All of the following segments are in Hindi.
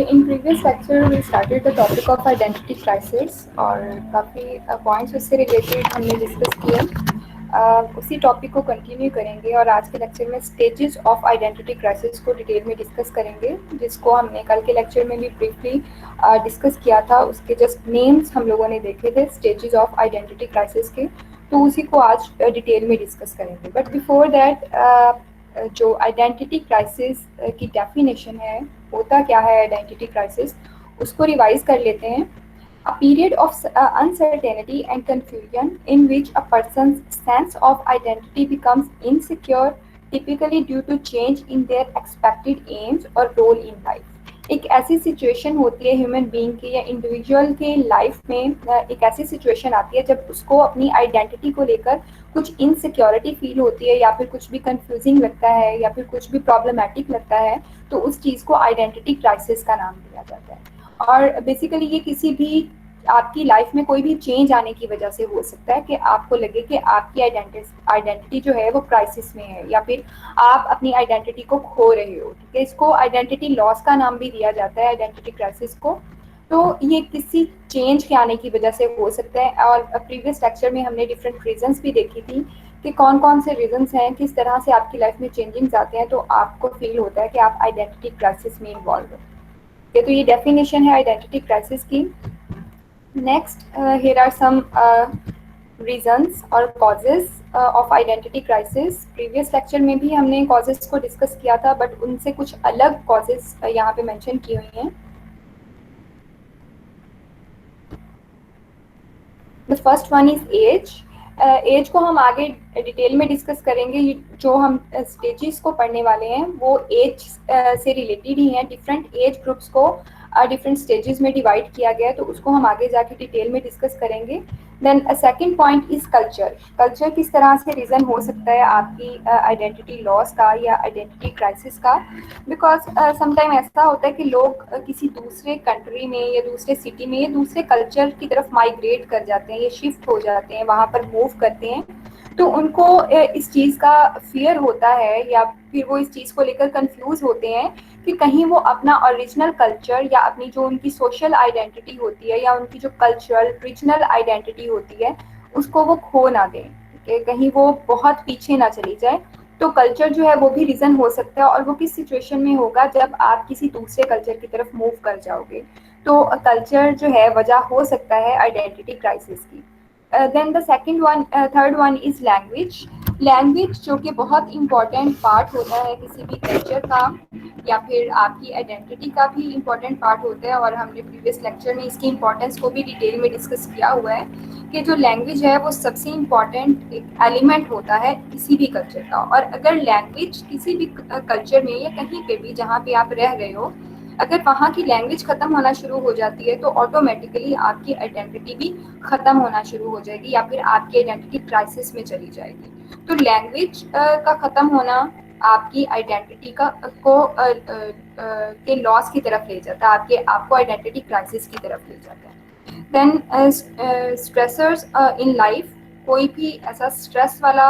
in previous lecture we started the topic of identity crisis और काफ़ी पॉइंट्स उससे रिलेटेड हमने डिस्कस किए। उसी टॉपिक को कंटिन्यू करेंगे और आज के लेक्चर में स्टेजेस ऑफ आइडेंटिटी क्राइसिस को डिटेल में डिस्कस करेंगे, जिसको हमने कल के लेक्चर में भी ब्रीफली डिस्कस किया था। उसके जस्ट नेम्स हम लोगों ने देखे थे स्टेजेस ऑफ आइडेंटिटी क्राइसिस के, तो उसी को आज डिटेल में डिस्कस करेंगे। बट बिफोर दैट जो आइडेंटिटी क्राइसिस की डेफिनेशन है, होता क्या है आइडेंटिटी क्राइसिस, उसको रिवाइज कर लेते हैं। A period of uncertainty and confusion in which a person's sense of identity becomes insecure, typically due to change in their expected aims or role in life. एक ऐसी सिचुएशन होती है ह्यूमन बीइंग की या इंडिविजुअल के लाइफ में, एक ऐसी सिचुएशन आती है जब उसको अपनी आइडेंटिटी को लेकर कुछ इनसिक्योरिटी फील होती है, या फिर कुछ भी कंफ्यूजिंग लगता है, या फिर कुछ भी प्रॉब्लमेटिक लगता है, तो उस चीज़ को आइडेंटिटी क्राइसिस का नाम दिया जाता है। और बेसिकली ये किसी भी आपकी लाइफ में कोई भी चेंज आने की वजह से हो सकता है कि आपको लगे कि आपकी आइडेंटिटी जो है वो क्राइसिस में है, या फिर आप अपनी आइडेंटिटी को खो रहे हो। ठीक है, इसको आइडेंटिटी लॉस का नाम भी दिया जाता है, आइडेंटिटी क्राइसिस को। तो ये किसी चेंज के आने की वजह से हो सकता है। और प्रीवियस लेक्चर में हमने डिफरेंट रीजंस भी देखी थी कि कौन कौन से रीजंस हैं, किस तरह से आपकी लाइफ में चेंजिंग्स आते हैं, तो आपको फील होता है कि आप आइडेंटिटी क्राइसिस में इन्वॉल्व हो। तो ये डेफिनेशन है आइडेंटिटी क्राइसिस की। Next, here are some reasons or causes of identity crisis. Previous lecture में भी हमने causes को discuss किया था, but उनसे कुछ अलग causes यहाँ पे mention की हुई हैं। The first one is age. Age को हम आगे डिटेल में डिस्कस करेंगे। जो हम स्टेजेस को पढ़ने वाले हैं वो एज से रिलेटेड ही हैं। डिफरेंट एज ग्रुप्स को डिफरेंट स्टेजेस में डिवाइड किया गया है, तो उसको हम आगे जाके डिटेल में डिस्कस करेंगे। Then second point is culture. Culture किस तरह से रीज़न हो सकता है आपकी आइडेंटिटी लॉस का या आइडेंटिटी क्राइसिस का। बिकॉज समटाइम ऐसा होता है कि लोग किसी दूसरे कंट्री में या दूसरे सिटी में या दूसरे कल्चर की तरफ माइग्रेट कर जाते हैं या शिफ्ट हो जाते हैं, वहाँ पर मूव करते हैं, तो उनको इस चीज़ का फियर होता है, या फिर वो इस चीज़ को लेकर कंफ्यूज होते हैं कि कहीं वो अपना ओरिजिनल कल्चर या अपनी जो उनकी सोशल आइडेंटिटी होती है या उनकी जो कल्चरल रीजनल आइडेंटिटी होती है उसको वो खो ना दें। ठीक है, कहीं वो बहुत पीछे ना चली जाए। तो कल्चर जो है वो भी रीज़न हो सकता है, और वो किस सिचुएशन में होगा, जब आप किसी दूसरे कल्चर की तरफ मूव कर जाओगे। तो कल्चर जो है वजह हो सकता है आइडेंटिटी क्राइसिस की। Then the third one is language. Language जो कि बहुत इम्पॉर्टेंट पार्ट होता है किसी भी कल्चर का, या फिर आपकी आइडेंटिटी का भी इम्पॉर्टेंट पार्ट होता है। और हमने प्रीवियस लेक्चर में इसकी इम्पोर्टेंस को भी डिटेल में डिस्कस किया हुआ है कि जो लैंग्वेज है वो सबसे इम्पॉर्टेंट एक एलिमेंट होता है किसी भी कल्चर का। और अगर लैंग्वेज किसी भी कल्चर में या कहीं पे भी जहाँ पे आप रह रहे हो, अगर वहाँ की लैंग्वेज ख़त्म होना शुरू हो जाती है, तो ऑटोमेटिकली आपकी आइडेंटिटी भी ख़त्म होना शुरू हो जाएगी, या फिर आपकी आइडेंटिटी क्राइसिस में चली जाएगी। तो लैंग्वेज का ख़त्म होना आपकी आइडेंटिटी के लॉस की तरफ ले जाता है, आपको आइडेंटिटी क्राइसिस की तरफ ले जाता है। Then stressors in life. कोई भी ऐसा स्ट्रेस वाला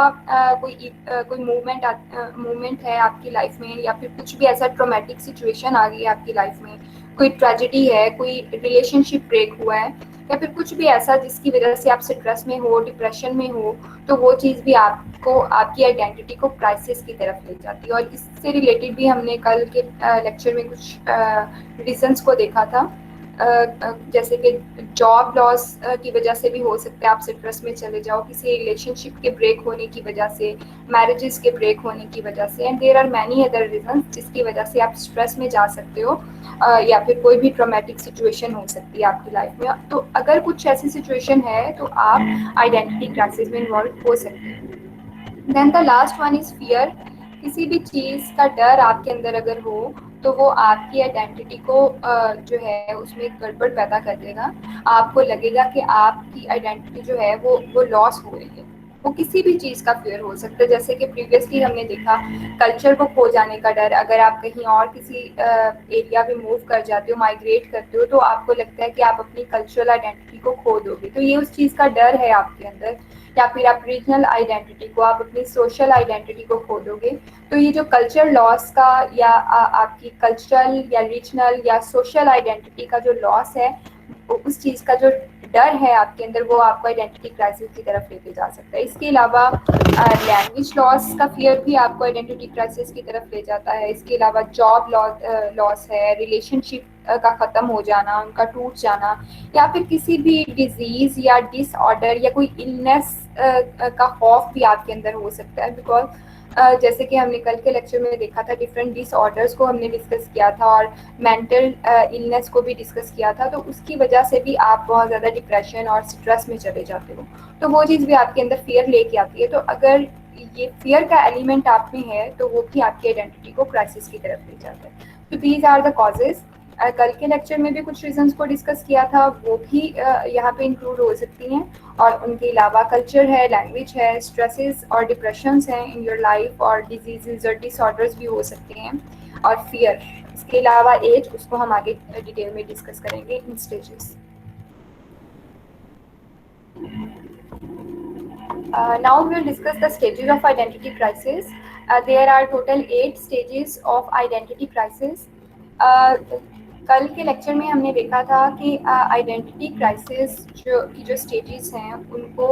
कोई मूवमेंट है आपकी लाइफ में, या फिर कुछ भी ऐसा ट्रॉमेटिक सिचुएशन आ गई है आपकी लाइफ में, कोई ट्रेजेडी है, कोई रिलेशनशिप ब्रेक हुआ है, या फिर कुछ भी ऐसा जिसकी वजह से आप स्ट्रेस में हो, डिप्रेशन में हो, तो वो चीज़ भी आपको आपकी आइडेंटिटी को क्राइसिस की तरफ ले जाती है। और इससे रिलेटेड भी हमने कल के लेक्चर में कुछ रीजंस को देखा था, जैसे कि जॉब लॉस की वजह से भी हो सकता है आप स्ट्रेस में चले जाओ, किसी रिलेशनशिप के ब्रेक होने की वजह से, मैरिजेस के ब्रेक होने की वजह से, and there are many other reasons जिसकी वजह से आप स्ट्रेस में जा सकते हो, या फिर कोई भी ट्रॉमेटिक सिचुएशन हो सकती है आपकी लाइफ में। तो अगर कुछ ऐसी सिचुएशन है तो आप आइडेंटिटी क्राइसिस में इन्वॉल्व हो सकते हैं। Then the last one is fear. किसी भी चीज़ का डर आपके अंदर अगर हो तो वो आपकी आइडेंटिटी को जो है उसमें एक गड़बड़ पैदा कर देगा। आपको लगेगा कि आपकी आइडेंटिटी जो है वो लॉस हो रही है। वो किसी भी चीज़ का फ़ियर हो सकता है, जैसे कि प्रीवियसली हमने देखा कल्चर को खो जाने का डर। अगर आप कहीं और किसी एरिया में मूव कर जाते हो, माइग्रेट करते हो, तो आपको लगता है कि आप अपनी कल्चरल आइडेंटिटी को खो दोगे, तो ये उस चीज़ का डर है आपके अंदर। या फिर आप रीजनल आइडेंटिटी को, आप अपनी सोशल आइडेंटिटी को खो दोगे। तो ये जो कल्चर लॉस का या आपकी कल्चरल या रीजनल या सोशल आइडेंटिटी का जो लॉस है, उस चीज़ का जो डर है आपके अंदर, वो आपको आइडेंटिटी क्राइसिस की तरफ लेके जा सकता है। इसके अलावा लैंग्वेज लॉस का फियर भी आपको आइडेंटिटी क्राइसिस की तरफ ले जाता है। इसके अलावा जॉब लॉस है, रिलेशनशिप का ख़त्म हो जाना, उनका टूट जाना, या फिर किसी भी डिजीज़ या डिसऑर्डर या कोई इलनेस का खौफ भी आपके अंदर हो सकता है। बिकॉज जैसे कि हमने कल के लेक्चर में देखा था, डिफरेंट डिसऑर्डर्स को हमने डिस्कस किया था और मेंटल इलनेस को भी डिस्कस किया था, तो उसकी वजह से भी आप बहुत ज़्यादा डिप्रेशन और स्ट्रेस में चले जाते हो, तो वो चीज़ भी आपके अंदर फियर लेके आती है। तो अगर ये फियर का एलिमेंट आप में है, तो वो भी आपकी आइडेंटिटी को क्राइसिस की तरफ ले जाता है। तो दीज आर द कॉजेज। कल के लेक्चर में भी कुछ रीजंस को डिस्कस किया था, वो भी यहाँ पे इंक्लूड हो सकती हैं। और उनके अलावा कल्चर है, लैंग्वेज है, स्ट्रेसेस और डिप्रेशंस हैं इन योर लाइफ, और डिजीजेज और डिसऑर्डर्स भी हो सकते हैं, और फियर। इसके अलावा एज, उसको हम आगे डिटेल में डिस्कस करेंगे इन stages. Now we will discuss the stages of identity crisis. There are total 8 stages of identity crisis. कल के लेक्चर में हमने देखा था कि आइडेंटिटी क्राइसिस जो स्टेजेस हैं, उनको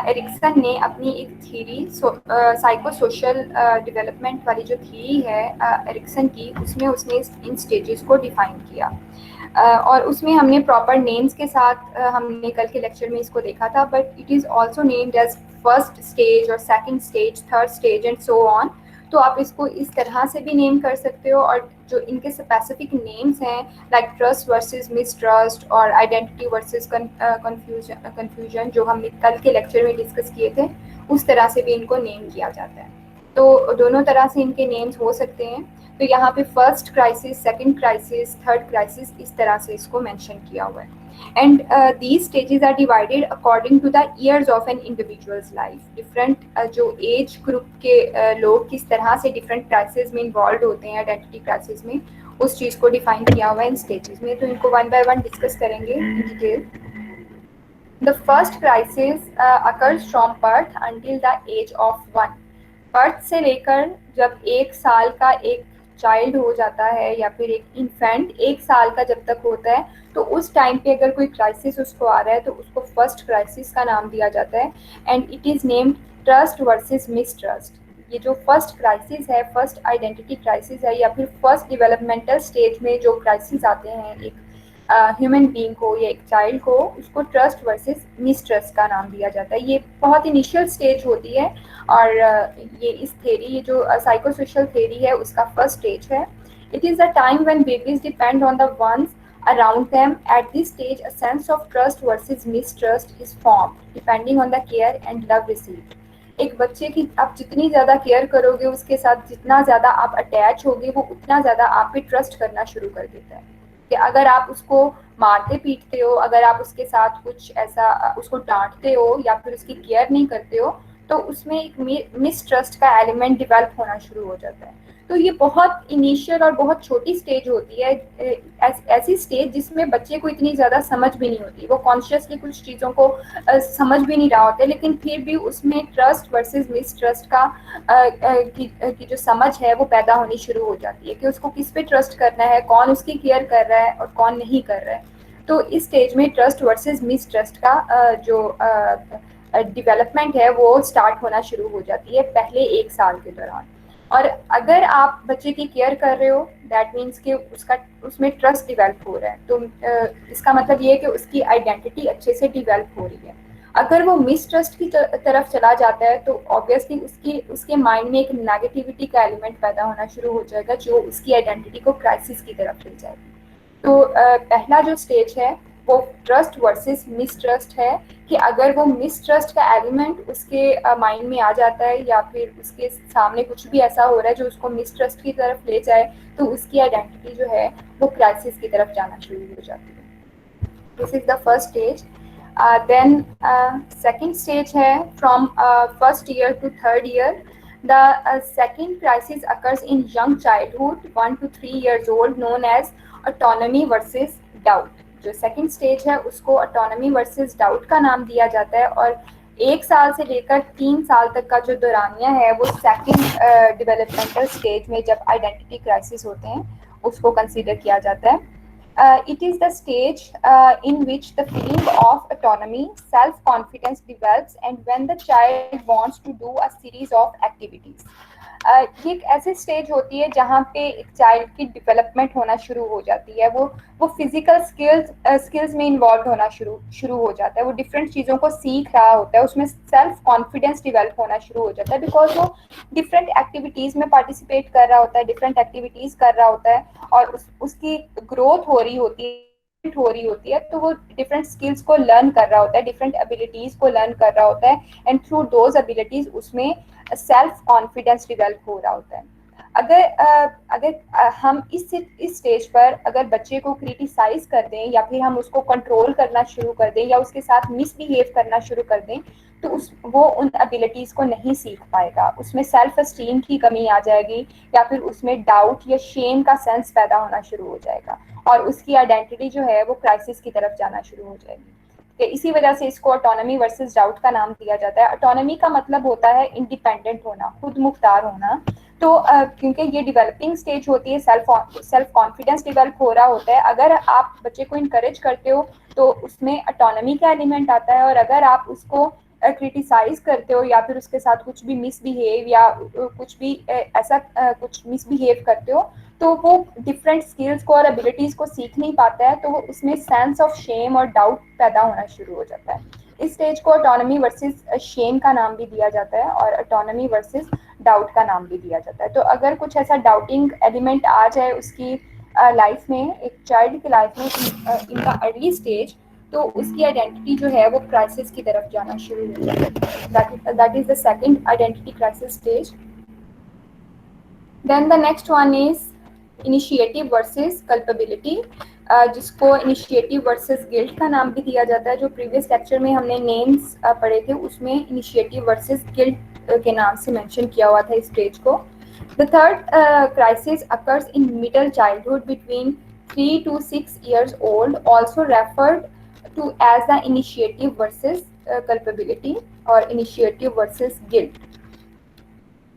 एरिक्सन ने अपनी एक थ्योरी, साइको सोशल डेवलपमेंट वाली जो थ्योरी है एरिक्सन की, उसमें उसने इन स्टेजेस को डिफाइन किया। और उसमें हमने प्रॉपर नेम्स के साथ हमने कल के लेक्चर में इसको देखा था, but it is also named as first stage or second stage, third stage and so on. तो आप इसको इस तरह से भी नेम कर सकते हो, और जो इनके स्पेसिफिक नेम्स हैं, लाइक ट्रस्ट वर्सेस मिसट्रस्ट और आइडेंटिटी वर्सेस कन्फ्यूजन, जो हमने कल के लेक्चर में डिस्कस किए थे, उस तरह से भी इनको नेम किया जाता है। तो दोनों तरह से इनके नेम्स हो सकते हैं। तो यहाँ पे first crisis, second crisis, third crisis, इस तरह से इसको मेंशन किया हुआ है। And these stages are divided according to the years of an individual's life. Different जो एज ग्रुप के लोग किस तरह से डिफरेंट क्राइसिस में इन्वॉल्व होते हैं आइडेंटिटी क्राइसिस में, उस चीज़ को डिफाइन किया हुआ है इन स्टेजेस में। तो इनको वन बाय वन डिस्कस करेंगे in detail. The first crisis occurs from birth until the age of 1। Birth से लेकर जब 1 साल का एक चाइल्ड हो जाता है, या फिर एक इन्फेंट 1 साल का जब तक होता है, तो उस टाइम पे अगर कोई क्राइसिस उसको आ रहा है, तो उसको फर्स्ट क्राइसिस का नाम दिया जाता है। And it is named trust versus mistrust. ये जो फर्स्ट क्राइसिस है, फर्स्ट आइडेंटिटी क्राइसिस है, या फिर फर्स्ट डेवलपमेंटल स्टेज में जो क्राइसिस आते हैं एक ह्यूमन बीइंग को या एक चाइल्ड को, उसको ट्रस्ट वर्सेस मिसट्रस्ट का नाम दिया जाता है। ये बहुत इनिशियल स्टेज होती है, और ये इस थेरी, ये जो साइको सोशल थेरी है, उसका फर्स्ट स्टेज है। It is a time when babies depend on the ones around them. At this stage, a sense of trust versus mistrust is formed, depending on the care and love received. एक बच्चे की आप जितनी ज़्यादा केयर करोगे, उसके साथ जितना ज़्यादा आप अटैच होगे, वो उतना ज़्यादा आप पे ट्रस्ट करना शुरू कर देता है। कि अगर आप उसको मारते पीटते हो, अगर आप उसके साथ कुछ ऐसा उसको डांटते हो या फिर उसकी केयर नहीं करते हो, तो उसमें एक मिसट्रस्ट का एलिमेंट डेवलप होना शुरू हो जाता है। तो ये बहुत इनिशियल और बहुत छोटी स्टेज होती है, ऐसी स्टेज जिसमें बच्चे को इतनी ज़्यादा समझ भी नहीं होती, वो कॉन्शियसली कुछ चीज़ों को समझ भी नहीं रहा होता, लेकिन फिर भी उसमें ट्रस्ट वर्सेस मिसट्रस्ट का की जो समझ है वो पैदा होनी शुरू हो जाती है, कि उसको किस पे ट्रस्ट करना है, कौन उसकी केयर कर रहा है और कौन नहीं कर रहा है। तो इस स्टेज में ट्रस्ट वर्सेस मिसट्रस्ट का जो डेवलपमेंट है, वो स्टार्ट होना शुरू हो जाती है पहले 1 साल के दौरान। और अगर आप बच्चे की केयर कर रहे हो, दैट मीन्स कि उसमें ट्रस्ट डेवलप हो रहा है, तो इसका मतलब ये है कि उसकी आइडेंटिटी अच्छे से डेवलप हो रही है। अगर वो मिसट्रस्ट की तरफ चला जाता है, तो ऑब्वियसली उसके माइंड में एक नेगेटिविटी का एलिमेंट पैदा होना शुरू हो जाएगा, जो उसकी आइडेंटिटी को क्राइसिस की तरफ ले जाएगी। तो पहला जो स्टेज है वो ट्रस्ट वर्सेस मिसट्रस्ट है, कि अगर वो मिसट्रस्ट का एलिमेंट उसके माइंड में आ जाता है, या फिर उसके सामने कुछ भी ऐसा हो रहा है जो उसको मिसट्रस्ट की तरफ ले जाए, तो उसकी आइडेंटिटी जो है वो क्राइसिस की तरफ जाना शुरू हो जाती है। This is the first stage. Then second stage है from first year to third year. The second crisis occurs in young childhood, 1 to 3 years old, known as autonomy versus doubt. जो सेकंड स्टेज है उसको autonomy versus doubt का नाम दिया जाता है, और 1 साल से लेकर 3 साल तक का जो दौरानिया है वो सेकंड डेवलपमेंटल स्टेज में जब आइडेंटिटी क्राइसिस होते हैं उसको कंसीडर किया जाता है. It is the stage in which the feeling of autonomy, self-confidence develops, and when the child wants to do a series of activities. ये एक ऐसी स्टेज होती है जहाँ पे एक चाइल्ड की डेवलपमेंट होना शुरू हो जाती है. वो फिजिकल स्किल्स में इन्वॉल्व होना शुरू हो जाता है. वो डिफरेंट चीज़ों को सीख रहा होता है, उसमें सेल्फ कॉन्फिडेंस डेवलप होना शुरू हो जाता है, बिकॉज वो डिफरेंट एक्टिविटीज़ में पार्टिसिपेट कर रहा होता है, डिफरेंट एक्टिविटीज़ कर रहा होता है, और उसकी ग्रोथ हो रही होती है, तो वो डिफरेंट स्किल्स को लर्न कर रहा होता है, डिफरेंट एबिलिटीज को लर्न कर रहा होता है, एंड थ्रू दोज एबिलिटीज उसमें सेल्फ कॉन्फिडेंस डेवलप हो रहा होता है. अगर हम इस स्टेज पर अगर बच्चे को क्रिटिसाइज कर दें या फिर हम उसको कंट्रोल करना शुरू कर दें या उसके साथ मिसबिहेव करना शुरू कर दें, तो वो उन एबिलिटीज को नहीं सीख पाएगा. उसमें सेल्फ एस्टीम की कमी आ जाएगी, या फिर उसमें डाउट या शेम का सेंस पैदा होना शुरू हो जाएगा, और उसकी आइडेंटिटी जो है वो क्राइसिस की तरफ जाना शुरू हो जाएगी. इसी वजह से इसको ऑटोनॉमी वर्सेस डाउट का नाम दिया जाता है. ऑटोनॉमी का मतलब होता है इंडिपेंडेंट होना, खुद मुख्तार होना. तो क्योंकि ये डेवलपिंग स्टेज होती है, सेल्फ कॉन्फिडेंस डेवलप हो रहा होता है. अगर आप बच्चे को इनकरेज करते हो तो उसमें ऑटोनॉमी का एलिमेंट आता है, और अगर आप उसको क्रिटिसाइज करते हो या फिर उसके साथ कुछ भी मिसबिहेव या कुछ भी ऐसा कुछ मिसबिहेव करते हो, तो वो डिफरेंट स्किल्स को और एबिलिटीज को सीख नहीं पाता है, तो वो उसमें सेंस ऑफ शेम और डाउट पैदा होना शुरू हो जाता है. इस स्टेज को ऑटोनॉमी वर्सेस शेम का नाम भी दिया जाता है, और ऑटोनॉमी वर्सेस डाउट का नाम भी दिया जाता है. तो अगर कुछ ऐसा डाउटिंग एलिमेंट आ जाए उसकी लाइफ में, एक चाइल्ड की लाइफ में इन द अर्ली स्टेज, तो उसकी आइडेंटिटी जो है वो क्राइसिस की तरफ जाना शुरू हो जाता है. That is the second identity crisis stage. Then the next one is initiative versus culpability, जिसको इनिशिएटिव वर्सेस गिल्ट का नाम भी दिया जाता है. जो प्रीवियस लेक्चर में हमने नेम्स पढ़े थे उसमें इनिशिएटिव वर्सेस गिल्ट के नाम से मेंशन किया हुआ था इस स्टेज को. The third crisis occurs in middle childhood between 3 to 6 years old, also referred to as the initiative versus culpability और initiative versus guilt.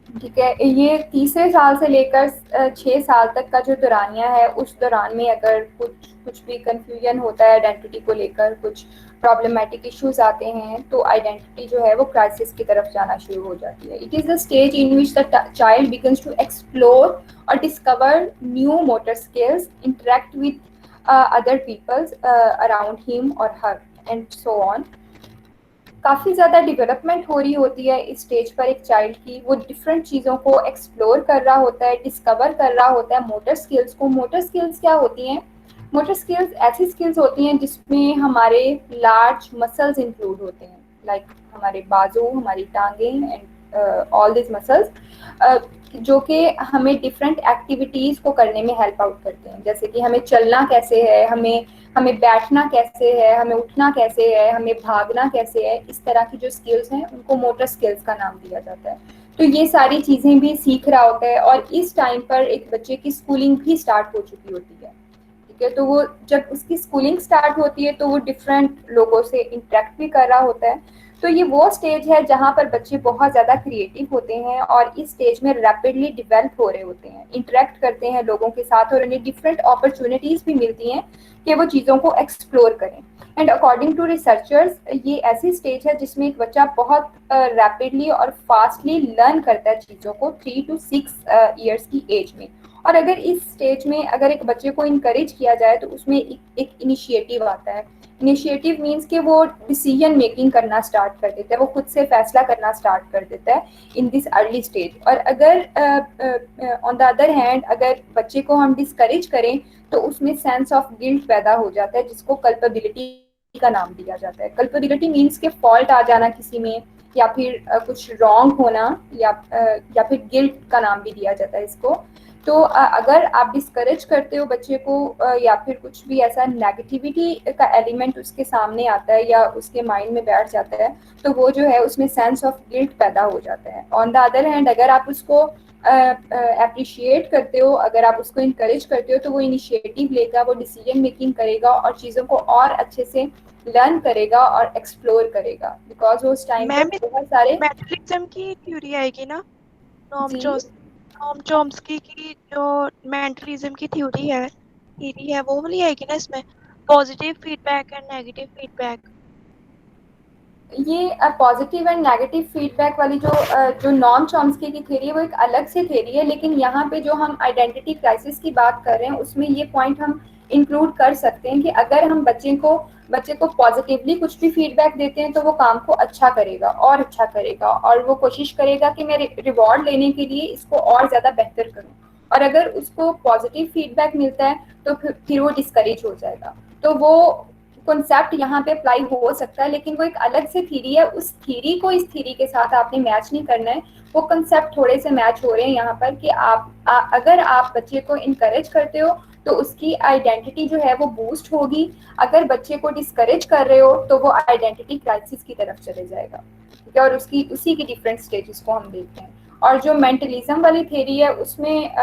ठीक है, ये तीसरे साल से लेकर 6 साल तक का जो दौरानिया है, उस दौरान में अगर कुछ भी कंफ्यूजन होता है आइडेंटिटी को लेकर, कुछ प्रॉब्लमेटिक इश्यूज आते हैं, तो आइडेंटिटी जो है वो क्राइसिस की तरफ जाना शुरू हो जाती है. It is the stage in which the child begins to explore or discover new motor skills, interact with other peoples around him or her and so on. काफ़ी ज़्यादा डेवलपमेंट हो रही होती है इस स्टेज पर एक चाइल्ड की. वो डिफरेंट चीज़ों को एक्सप्लोर कर रहा होता है, डिस्कवर कर रहा होता है मोटर स्किल्स को. मोटर स्किल्स क्या होती हैं? मोटर स्किल्स ऐसी स्किल्स होती हैं जिसमें हमारे लार्ज मसल्स इंक्लूड होते हैं, लाइक हमारे बाजू, हमारी टांगें एंड ऑल दिस मसल्स, जो कि हमें डिफरेंट एक्टिविटीज़ को करने में हेल्प आउट करते हैं. जैसे कि हमें चलना कैसे है, हमें बैठना कैसे है, हमें उठना कैसे है, हमें भागना कैसे है. इस तरह की जो स्किल्स हैं उनको मोटर स्किल्स का नाम दिया जाता है. तो ये सारी चीज़ें भी सीख रहा होता है, और इस टाइम पर एक बच्चे की स्कूलिंग भी स्टार्ट हो चुकी होती है. ठीक है, तो वो जब उसकी स्कूलिंग स्टार्ट होती है तो वो डिफरेंट लोगों से इंटरेक्ट भी कर रहा होता है. तो ये वो स्टेज है जहाँ पर बच्चे बहुत ज़्यादा क्रिएटिव होते हैं, और इस स्टेज में रैपिडली डेवलप हो रहे होते हैं, इंटरेक्ट करते हैं लोगों के साथ, और उन्हें डिफरेंट अपॉर्चुनिटीज़ भी मिलती हैं कि वो चीज़ों को एक्सप्लोर करें. एंड अकॉर्डिंग टू रिसर्चर्स, ये ऐसी स्टेज है जिसमें एक बच्चा बहुत रैपिडली और फास्टली लर्न करता है चीज़ों को 3 to 6 ईयर्स की एज में. और अगर इस स्टेज में अगर एक बच्चे को इनकरेज किया जाए तो उसमें एक इनिशिएटिव आता है. इनिशिएटिव मीन्स कि वो डिसीजन मेकिंग करना स्टार्ट कर देता है, वो खुद से फैसला करना स्टार्ट कर देता है इन दिस अर्ली स्टेज. और अगर ऑन द अदर हैंड अगर बच्चे को हम डिस्करेज करें तो उसमें सेंस ऑफ गिल्ट पैदा हो जाता है, जिसको कल्पेबिलिटी का नाम दिया जाता है. कल्पेबिलिटी मीन्स के फॉल्ट आ जाना किसी में, या फिर कुछ रॉन्ग होना, या फिर गिल्ट का नाम भी दिया जाता है इसको. तो अगर आप डिस्करेज करते हो बच्चे को या फिर कुछ भी ऐसा नेगेटिविटी का एलिमेंट उसके सामने आता है या उसके माइंड में बैठ जाता है, तो वो जो है उसमें सेंस ऑफ गिल्ट पैदा हो जाता है। ऑन द अदर हैंड अगर आप उसको अप्रिशिएट करते हो, अगर आप उसको इंकरेज करते हो, तो वो इनिशिएटिव लेगा, वो डिसीजन मेकिंग करेगा और चीज़ों को और अच्छे से लर्न करेगा और एक्सप्लोर करेगा, बिकॉज वो उस टाइम पे मैम बहुत सारे। मेंटलिज्म की थ्योरी आएगी ना, नॉम जी चॉम्स नॉम चॉम्स्की की जो मेंटलिज्म की थ्योरी है वो वाली आएगी ना इसमें, positive feedback and negative feedback. ये पॉजिटिव एंड नेगेटिव फीडबैक वाली जो नॉम चॉम्स्की की थ्योरी है वो एक अलग से थ्योरी है, लेकिन यहाँ पे जो हम आइडेंटिटी क्राइसिस की बात कर रहे हैं उसमें ये पॉइंट हम इंक्लूड कर सकते हैं कि अगर हम बच्चे को पॉजिटिवली कुछ भी फीडबैक देते हैं तो वो काम को अच्छा करेगा और अच्छा करेगा और वो कोशिश करेगा कि मैं रिवॉर्ड लेने के लिए इसको और ज़्यादा बेहतर करूँ। और अगर उसको पॉजिटिव फीडबैक मिलता है तो फिर वो डिस्करेज हो जाएगा। तो वो कॉन्सेप्ट यहाँ पे अप्लाई हो सकता है, लेकिन वो एक अलग से थ्योरी है। उस थ्योरी को इस थ्योरी के साथ आपने मैच नहीं करना है। वो कॉन्सेप्ट थोड़े से मैच हो रहे हैं यहाँ पर कि अगर आप बच्चे को इनकरेज करते हो तो उसकी आइडेंटिटी जो है वो बूस्ट होगी। अगर बच्चे को डिस्करेज कर रहे हो तो वो आइडेंटिटी क्राइसिस की तरफ चले जाएगा। ठीक है, और उसकी उसी की डिफरेंट स्टेजेस को हम देखते हैं। और जो मेंटलिज्म वाली थ्योरी है उसमें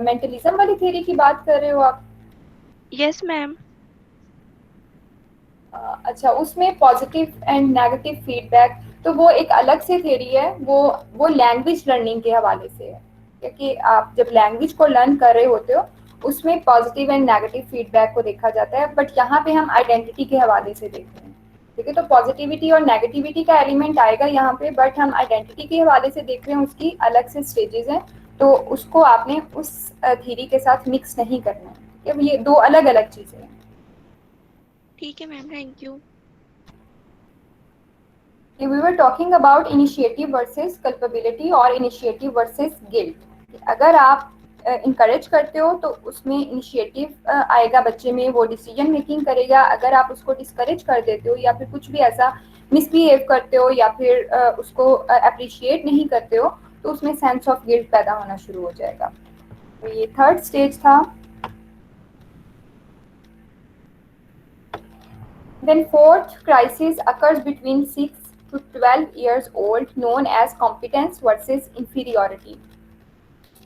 मेंटलिज्म वाली थ्योरी की बात कर रहे हो आप? Yes ma'am. अच्छा, उसमें पॉजिटिव एंड नेगेटिव फीडबैक तो वो एक अलग से थ्योरी है। वो लैंग्वेज लर्निंग के हवाले से है, क्योंकि आप जब लैंग्वेज को लर्न कर रहे होते हो उसमें पॉजिटिव एंड नेगेटिव फीडबैक को देखा जाता है, बट यहाँ पे हम आइडेंटिटी के हवाले से देखते हैं। ठीक है, तो पॉजिटिविटी और नेगेटिविटी का एलिमेंट आएगा यहाँ पे, बट हम आइडेंटिटी के हवाले से देख रहे हैं, उसकी अलग से स्टेजेस हैं। तो उसको आपने उस थ्योरी के साथ मिक्स नहीं करना है। ठीक है, ये दो अलग अलग चीज़ें हैं। ठीक है ma'am, thank you. We were talking about initiative versus culpability और initiative versus guilt। अगर आप इंकरेज करते हो तो उसमें इनिशिएटिव आएगा बच्चे में, वो डिसीजन मेकिंग करेगा। अगर आप उसको डिस्करेज कर देते हो या फिर कुछ भी ऐसा मिसबिहेव करते हो या फिर उसको अप्रिशिएट नहीं करते हो तो उसमें सेंस ऑफ गिल्ट पैदा होना शुरू हो जाएगा। तो ये थर्ड स्टेज था। Then fourth crisis occurs between 6 to 12 years old, known as competence versus inferiority।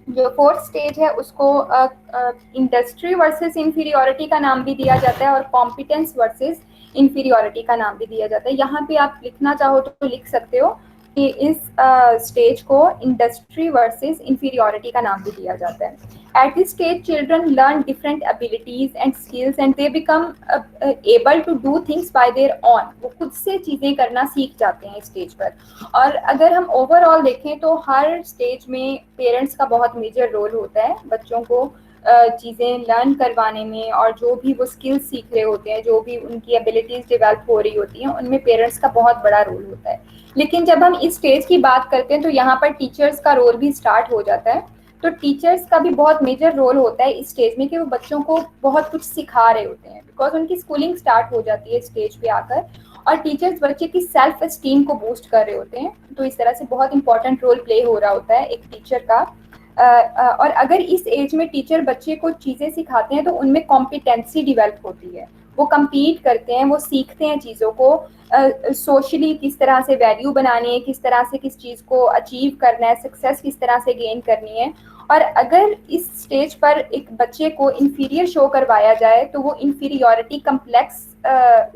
जो फोर्थ स्टेज है उसको इंडस्ट्री वर्सेस इंफीरियोरिटी का नाम भी दिया जाता है और कॉम्पिटेंस वर्सेस इंफीरियोरिटी का नाम भी दिया जाता है। यहाँ पे आप लिखना चाहो तो लिख सकते हो कि इस स्टेज को इंडस्ट्री वर्सेस इंफीरियोरिटी का नाम भी दिया जाता है। At this stage, children learn different abilities and skills and they become able to do things by their own। वो खुद से चीज़ें करना सीख जाते हैं इस स्टेज पर। और अगर हम ओवरऑल देखें तो हर स्टेज में पेरेंट्स का बहुत मेजर रोल होता है बच्चों को चीज़ें लर्न करवाने में, और जो भी वो स्किल्स सीख रहे होते हैं, जो भी उनकी एबिलिटीज़ डेवलप हो रही होती हैं, उनमें पेरेंट्स का बहुत बड़ा रोल होता है। लेकिन जब हम इस स्टेज की बात करते हैं तो यहाँ पर टीचर्स का रोल भी स्टार्ट हो जाता है। तो टीचर्स का भी बहुत मेजर रोल होता है इस स्टेज में कि वो बच्चों को बहुत कुछ सिखा रहे होते हैं, बिकॉज उनकी स्कूलिंग स्टार्ट हो जाती है स्टेज पे आकर। और टीचर्स बच्चे की सेल्फ एस्टीम को बूस्ट कर रहे होते हैं। तो इस तरह से बहुत इंपॉर्टेंट रोल प्ले हो रहा होता है एक टीचर का। और अगर इस एज में टीचर बच्चे को चीज़ें सिखाते हैं तो उनमें कॉम्पिटेंसी डिवेल्प होती है। वो कम्पीट करते हैं, वो सीखते हैं चीज़ों को सोशली किस तरह से वैल्यू बनानी है, किस तरह से किस चीज़ को अचीव करना है, सक्सेस किस तरह से गेन करनी है। और अगर इस स्टेज पर एक बच्चे को इंफीरियर शो करवाया जाए तो वो इंफीरियोरिटी कम्प्लेक्स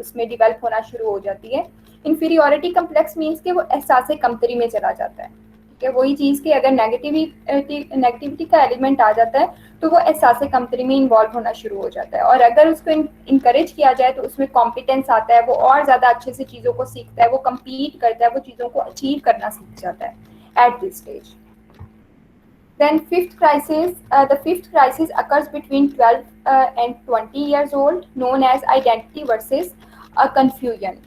उसमें डिवेल्प होना शुरू हो जाती है। इंफीरियोरिटी कम्प्लेक्स मीन्स कि वो एहसास कमतरी में चला जाता है। ठीक है, वही चीज़ कि अगर नेगेटिविटी का एलिमेंट आ जाता है तो वो एहसास कमतरी में इन्वॉल्व होना शुरू हो जाता है। और अगर उसको इंकरेज किया जाए तो उसमें कॉम्पिटेंस आता है, वो और ज़्यादा अच्छे से चीज़ों को सीखता है, वो कम्पीट करता है, वो चीज़ों को अचीव करना सीख जाता है at this stage. Then the fifth crisis occurs between 12 and 20 years old, known as identity versus confusion,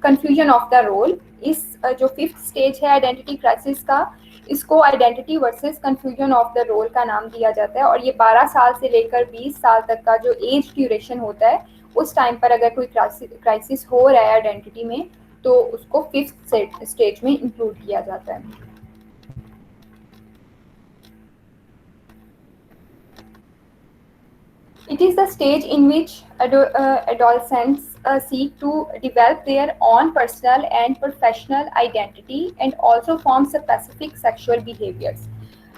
confusion of the role। इस जो फिफ्थ स्टेज है आइडेंटिटी क्राइसिस का, इसको identity versus confusion of the role का नाम दिया जाता है। और ये 12 साल से लेकर 20 साल तक का जो एज ड्यूरेशन होता है, उस टाइम पर अगर कोई क्राइसिस हो रहा है आइडेंटिटी में तो उसको फिफ्थ स्टेज में इंक्लूड किया जाता है। It is the stage in which adolescents seek to develop their own personal and professional identity and also form specific sexual behaviors.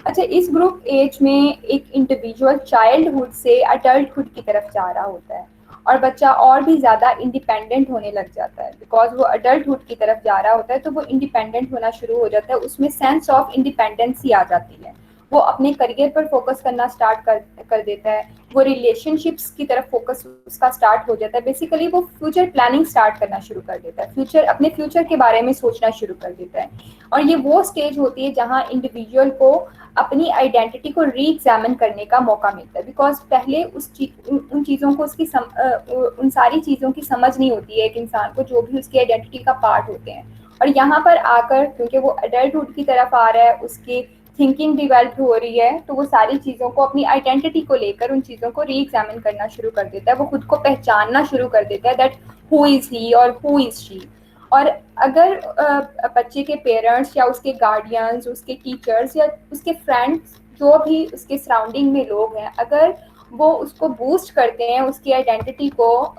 अच्छा, इस ग्रुप एज में एक इंडिविजुअल चाइल्डहुड से अडल्टहुड की तरफ जा रहा होता है और बच्चा और भी ज़्यादा इंडिपेंडेंट होने लग जाता है बिकॉज वो अडल्टहुड की तरफ जा रहा होता है तो वो इंडिपेंडेंट होना शुरू हो जाता है, उसमें सेंस ऑफ इंडिपेंडेंसी आ जाती है, वो अपने करियर पर फोकस करना स्टार्ट कर देता है, वो रिलेशनशिप्स की तरफ फोकस उसका स्टार्ट हो जाता है, बेसिकली वो फ्यूचर प्लानिंग स्टार्ट करना शुरू कर देता है, अपने फ्यूचर के बारे में सोचना शुरू कर देता है। और ये वो स्टेज होती है जहाँ इंडिविजुअल को अपनी आइडेंटिटी को री एग्जामिन करने का मौका मिलता है बिकॉज पहले उन चीज़ों को उन सारी चीज़ों की समझ नहीं होती है एक इंसान को जो भी उसकी आइडेंटिटी का पार्ट होते हैं। और यहाँ पर आकर क्योंकि वो अडल्टहुड की तरफ आ रहा है, उसकी थिंकिंग डिवेल्प हो रही है, तो वो सारी चीज़ों को अपनी आइडेंटिटी को लेकर उन चीज़ों को री एग्जामिन करना शुरू कर देता है, वो खुद को पहचानना शुरू कर देता है दैट हु इज़ ही और हु इज़ शी। और अगर बच्चे के पेरेंट्स या उसके गार्डियंस, उसके टीचर्स या उसके फ्रेंड्स, जो भी उसके सराउंडिंग में लोग हैं, अगर वो उसको बूस्ट करते हैं उसकी आइडेंटिटी को,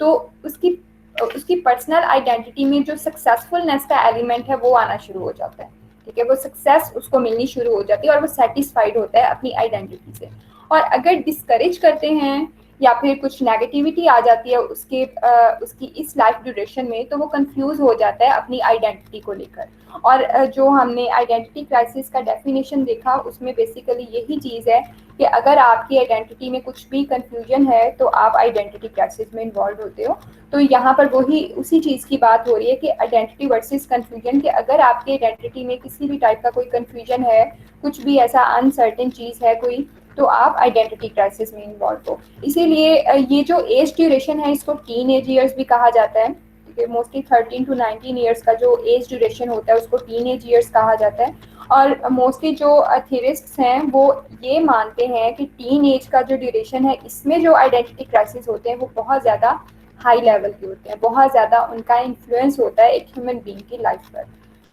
तो उसकी पर्सनल आइडेंटिटी में जो सक्सेसफुलनेस का एलिमेंट है वो आना शुरू हो जाता है। ठीक है, वो सक्सेस उसको मिलनी शुरू हो जाती है और वो सेटिस्फाइड होता है अपनी आइडेंटिटी से। और अगर डिस्करेज करते हैं या फिर कुछ नेगेटिविटी आ जाती है उसकी इस लाइफ ड्यूरेशन में, तो वो कंफ्यूज हो जाता है अपनी आइडेंटिटी को लेकर। और जो हमने आइडेंटिटी क्राइसिस का डेफिनेशन देखा उसमें बेसिकली यही चीज़ है कि अगर आपकी आइडेंटिटी में कुछ भी कंफ्यूजन है तो आप आइडेंटिटी क्राइसिस में इन्वॉल्व होते हो। तो यहाँ पर वही उसी चीज़ की बात हो रही है कि आइडेंटिटी वर्सेस कंफ्यूजन, कि अगर आपकी आइडेंटिटी में किसी भी टाइप का कोई कंफ्यूजन है, कुछ भी ऐसा अनसर्टेन चीज़ है कोई, तो आप आइडेंटिटी क्राइसिस में इन्वॉल्व हो। इसीलिए ये जो एज ड्यूरेशन है इसको टीन एज ईयर्स भी कहा जाता है, क्योंकि मोस्टली 13 to 19 ईयर्स का जो एज ड्यूरेशन होता है उसको टीन एज ईयर्स कहा जाता है। और मोस्टली जो थियरिस्ट्स हैं वो ये मानते हैं कि टीन एज का जो ड्यूरेशन है इसमें जो आइडेंटिटी क्राइसिस होते हैं वो बहुत ज़्यादा हाई लेवल के होते हैं, बहुत ज़्यादा उनका इन्फ्लुएंस होता है एक ह्यूमन बीइंग की लाइफ पर।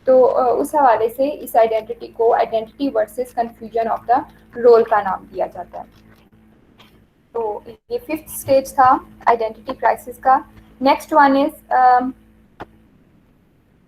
तो उस हवाले से इस आइडेंटिटी को identity versus confusion of the role का नाम दिया जाता है। तो ये फिफ्थ स्टेज था आइडेंटिटी क्राइसिस का। Next one is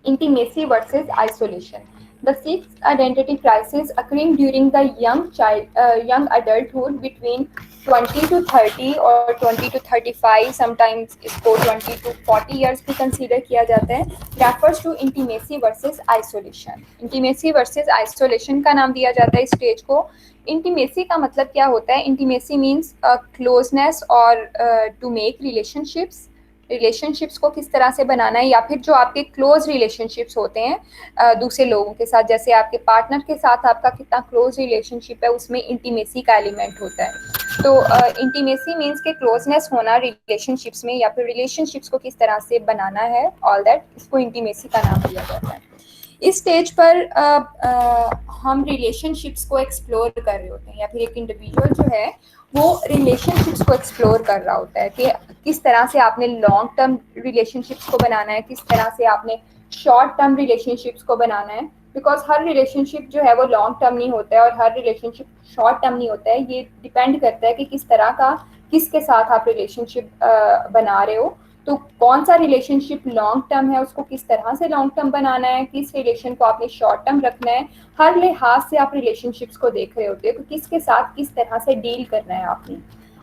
intimacy versus isolation. The sixth identity crisis occurring during the young adulthood between 20 to 30 or 20 to 35, sometimes इसको 20 to 40 years भी consider किया जाता है, refers to intimacy versus isolation. Intimacy versus isolation का नाम दिया जाता है इस स्टेज को। इंटीमेसी का मतलब क्या होता है? इंटीमेसी मीन्स क्लोजनेस और टू मेक रिलेशनशिप्स को किस तरह से बनाना है, या फिर जो आपके क्लोज रिलेशनशिप्स होते हैं दूसरे लोगों के साथ, जैसे आपके पार्टनर के साथ आपका कितना क्लोज रिलेशनशिप है, उसमें इंटीमेसी का एलिमेंट होता है। तो इंटीमेसी मीन्स के क्लोजनेस होना रिलेशनशिप्स में, या फिर रिलेशनशिप्स को किस तरह से बनाना है, ऑल दैट, इसको इंटीमेसी का नाम दिया जाता है। इस स्टेज पर हम रिलेशनशिप्स को एक्सप्लोर कर रहे होते हैं, या फिर एक इंडिविजुअल जो है वो रिलेशनशिप्स को एक्सप्लोर कर रहा होता है कि किस तरह से आपने लॉन्ग टर्म रिलेशनशिप्स को बनाना है, किस तरह से आपने शॉर्ट टर्म रिलेशनशिप्स को बनाना है। बिकॉज हर रिलेशनशिप जो है वो लॉन्ग टर्म नहीं होता है और हर रिलेशनशिप शॉर्ट टर्म नहीं होता है। ये डिपेंड करता है कि किस तरह का, किसके साथ आप रिलेशनशिप बना रहे हो। तो कौन सा रिलेशनशिप लॉन्ग टर्म है, उसको किस तरह से लॉन्ग टर्म बनाना है, किस रिलेशन को आपने शॉर्ट टर्म रखना है, हर लिहाज से आप रिलेशनशिप्स को देख रहे होते हो कि किसके साथ किस तरह से डील करना है आपने।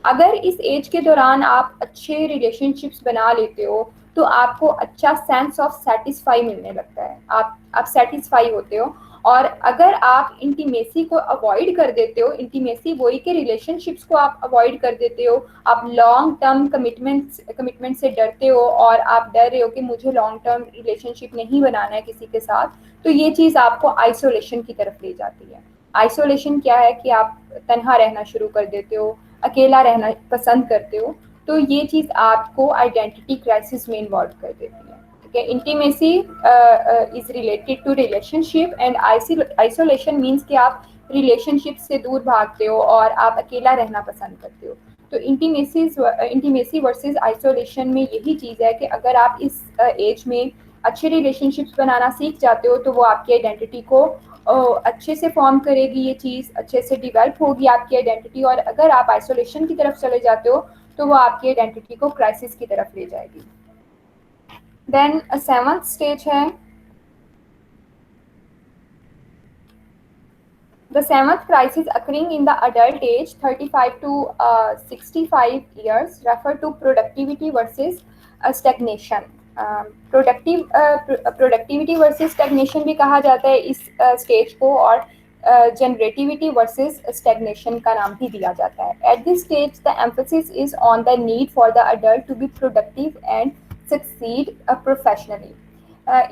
अगर इस एज के दौरान आप अच्छे रिलेशनशिप्स बना लेते हो तो आपको अच्छा सेंस ऑफ सेटिस्फाई मिलने लगता है, आप सेटिस्फाई होते हो। और अगर आप इंटीमेसी को अवॉइड कर देते हो, इंटीमेसी वही के रिलेशनशिप्स को आप अवॉइड कर देते हो, आप लॉन्ग टर्म कमिटमेंट से डरते हो और आप डर रहे हो कि मुझे लॉन्ग टर्म रिलेशनशिप नहीं बनाना है किसी के साथ, तो ये चीज़ आपको आइसोलेशन की तरफ ले जाती है। आइसोलेशन क्या है कि आप तन्हा रहना शुरू कर देते हो, अकेला रहना पसंद करते हो, तो ये चीज़ आपको आइडेंटिटी क्राइसिस में इन्वॉल्व कर देती है। ठीक है, intimacy is related to relationship and isolation means कि आप रिलेशनशिप से दूर भागते हो और आप अकेला रहना पसंद करते हो। तो इंटीमेसी वर्सेस आइसोलेशन में यही चीज़ है कि अगर आप इस एज में अच्छे रिलेशनशिप्स बनाना सीख जाते हो तो वो आपकी आइडेंटिटी को अच्छे से फॉर्म करेगी, ये चीज़ अच्छे से डिवेल्प होगी आपकी आइडेंटिटी। और अगर आप आइसोलेशन की तरफ चले जाते हो तो वो आपकी आइडेंटिटी को क्राइसिस की तरफ ले जाएगी। देन 7th स्टेज है, the 7th crisis occurring in the adult age 35 to 65 years refer to productivity versus stagnation. Productivity versus stagnation भी कहा जाता है इस स्टेज को, और जनरेटिविटी वर्सेस स्टैग्नेशन का नाम भी दिया जाता है। At this stage the emphasis is on the need for the adult to be productive and succeed professionally.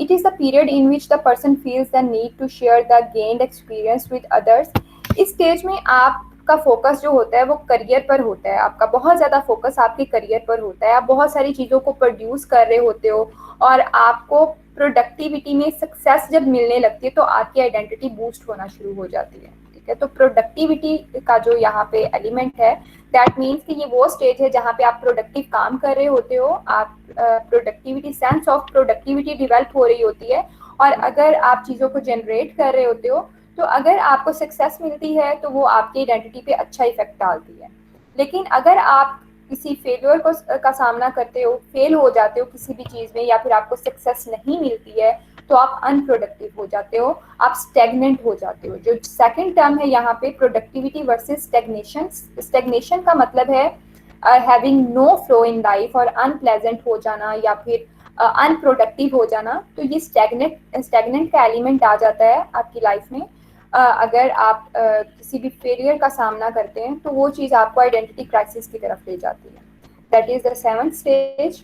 It is the period in which the person feels the need to share the gained experience with others. इस स्टेज में आपका फोकस जो होता है वो करियर पर होता है, आपका बहुत ज़्यादा फोकस आपके करियर पर होता है। आप बहुत सारी चीज़ों को प्रोड्यूस कर रहे होते हो और आपको प्रोडक्टिविटी में सक्सेस जब मिलने लगती है तो आपकी आइडेंटिटी बूस्ट होना शुरू हो जाती है। ठीक है, तो प्रोडक्टिविटी का जो यहाँ पे एलिमेंट है, दैट मीन्स कि ये वो स्टेज है जहाँ पे आप प्रोडक्टिव काम कर रहे होते हो, आप productivity, sense of productivity develop हो रही होती है। और अगर आप चीज़ों को जनरेट कर रहे होते हो तो अगर आपको सक्सेस मिलती है तो वो आपकी आइडेंटिटी पे अच्छा इफेक्ट डालती है। लेकिन अगर आप किसी फेलियर का सामना करते हो, फेल हो जाते हो किसी भी चीज़ में, या फिर आपको सक्सेस नहीं मिलती है, तो आप अनप्रोडक्टिव हो जाते हो, आप स्टेगनेंट हो जाते हो। जो सेकंड टर्म है यहाँ पे, प्रोडक्टिविटी वर्सेस स्टेगनेशन। स्टेगनेशन का मतलब है having no flow in life, और अनप्लेजेंट हो जाना या फिर अनप्रोडक्टिव हो जाना। तो ये स्टेगनेंट का एलिमेंट आ जाता है आपकी लाइफ में। अगर आप किसी भी फेलियर का सामना करते हैं तो वो चीज़ आपको आइडेंटिटी क्राइसिस की तरफ ले जाती है। दैट इज द 7th स्टेज।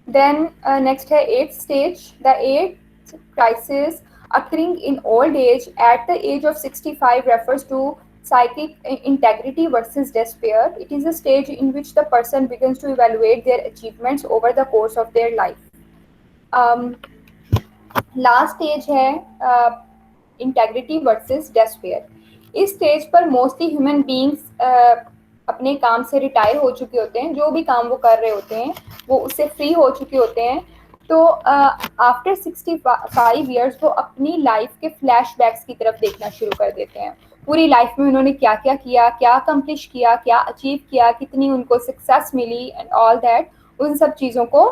देन नेक्स्ट है 8th स्टेज। The 8th crisis occurring in old age at the age of 65 refers to psychic integrity versus despair. It is a stage in which the person begins to evaluate their achievements over the course of their life. Last stage है इंटेग्रिटी वर्सेस डेस्पेयर। इस स्टेज पर मोस्टली ह्यूमन बीइंग्स अपने काम से रिटायर हो चुके होते हैं, जो भी काम वो कर रहे होते हैं वो उससे फ्री हो चुके होते हैं। तो आफ्टर 65 ईयर्स वो अपनी लाइफ के फ्लैशबैक्स की तरफ देखना शुरू कर देते हैं। पूरी लाइफ में उन्होंने क्या क्या किया, क्या अकम्प्लिश किया, क्या अचीव किया, कितनी उनको सक्सेस मिली एंड ऑल दैट, उन सब चीज़ों को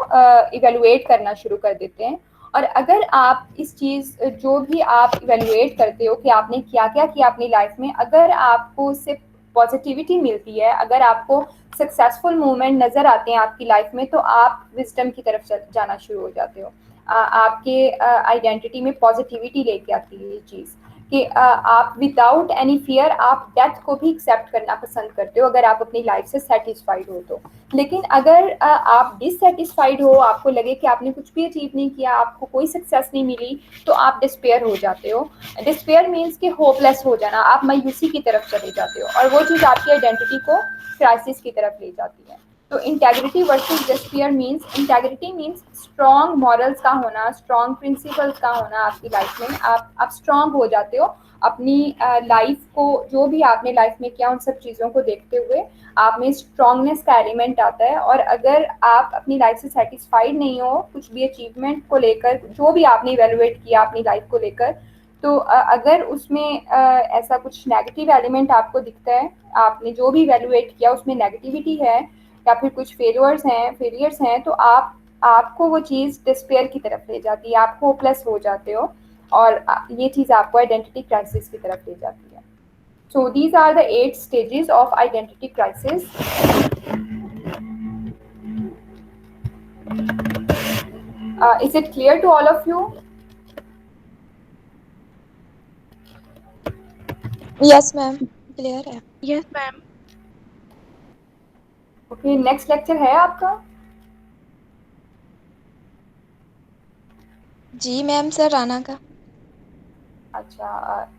इवेलुएट करना शुरू कर देते हैं। और अगर आप इस चीज़, जो भी आप इवेलुएट करते हो कि आपने क्या क्या किया अपनी लाइफ में, अगर आपको उससे पॉजिटिविटी मिलती है, अगर आपको सक्सेसफुल मूवमेंट नज़र आते हैं आपकी लाइफ में, तो आप विजडम की तरफ जाना शुरू हो जाते हो। आपके आइडेंटिटी में पॉजिटिविटी लेके आती है ये चीज़ कि आप विदाउट एनी फियर आप डेथ को भी एक्सेप्ट करना पसंद करते हो अगर आप अपनी लाइफ से सेटिस्फाइड हो तो। लेकिन अगर आप डिससेटिस्फाइड हो, आपको लगे कि आपने कुछ भी अचीव नहीं किया, आपको कोई सक्सेस नहीं मिली, तो आप डिस्पेयर हो जाते हो। डिस्पेयर मीन्स कि होपलेस हो जाना, आप मायूसी की तरफ चले जाते हो, और वो चीज़ आपकी आइडेंटिटी को क्राइसिस की तरफ ले जाती है। तो integrity versus despair means, integrity means strong morals का होना, स्ट्रॉन्ग प्रिंसिपल्स का होना आपकी लाइफ में। आप स्ट्रॉन्ग हो जाते हो अपनी लाइफ को, जो भी आपने लाइफ में किया उन सब चीज़ों को देखते हुए आप में स्ट्रॉन्गनेस का एलिमेंट आता है। और अगर आप अपनी लाइफ से सेटिस्फाइड नहीं हो कुछ भी अचीवमेंट को लेकर, जो भी आपने इवेलुएट किया अपनी लाइफ को लेकर, तो अगर उसमें ऐसा कुछ नेगेटिव एलिमेंट आपको दिखता है, आपने जो भी इवेलुएट किया उसमें नेगेटिविटी है या फिर कुछ फेलियर्स हैं, तो आपको वो चीज़ डिस्पेयर की तरफ ले जाती है, आप होपलेस हो जाते हो, और ये चीज़ आपको आइडेंटिटी क्राइसिस की तरफ ले जाती है। So these are the 8 stages of identity crisis. Is it clear to all of you? Yes ma'am, clear है। Yes ma'am. Okay, next lecture है आपका? जी मैम, सर राना का। अच्छा,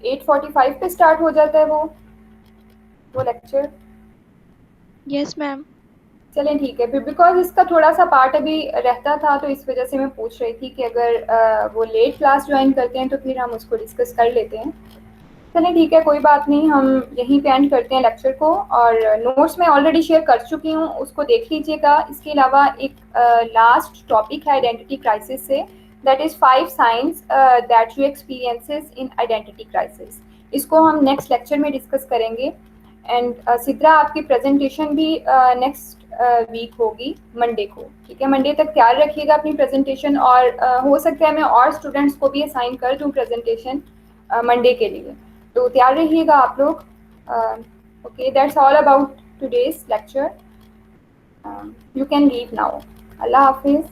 8:45 पे स्टार्ट हो जाता है वो लेक्चर? Yes ma'am. चलें ठीक है फिर, बिकॉज इसका थोड़ा सा पार्ट अभी रहता था तो इस वजह से मैं पूछ रही थी कि अगर वो लेट क्लास ज्वाइन करते हैं तो फिर हम उसको डिस्कस कर लेते हैं। चलें ठीक है, कोई बात नहीं, हम यहीं पे एंड करते हैं लेक्चर को। और नोट्स मैं ऑलरेडी शेयर कर चुकी हूँ, उसको देख लीजिएगा। इसके अलावा एक लास्ट टॉपिक है आइडेंटिटी क्राइसिस से, that is 5 science that you experiences in identity crisis. इसको हम नेक्स्ट लेक्चर में डिस्कस करेंगे। एंड सिद्रा, आपकी प्रेजेंटेशन भी नेक्स्ट वीक होगी मंडे को, ठीक है? मंडे तक तैयार रखिएगा अपनी प्रेजेंटेशन, और हो सकता है मैं और स्टूडेंट्स को भी असाइन कर दूँ प्रेजेंटेशन मंडे के लिए, तो तैयार रहिएगा आप लोग। Okay, that's all about today's lecture. You can leave now. अल्लाह हाफिज़।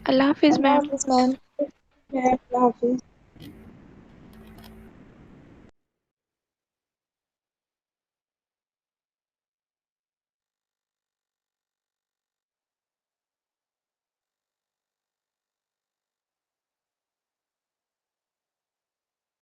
अल्लाह हाफिज़ मैम। Yes, ma'am. अल्लाह हाफिज।